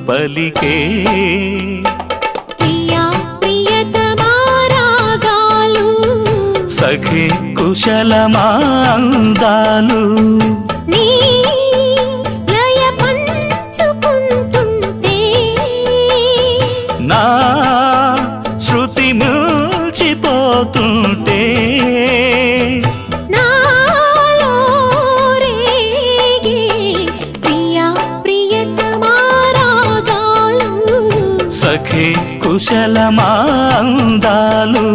పలికే ప్రియా ప్రియతమా రాగాలు సఖి కుశలమా అందాలు నీ లయ పంచుకుంటుంటే నా శృతి మిల్చిపోతుంటే నాలో రేగే ప్రియా ప్రియతమా రాగాలు సఖి కుశలమా అందాలు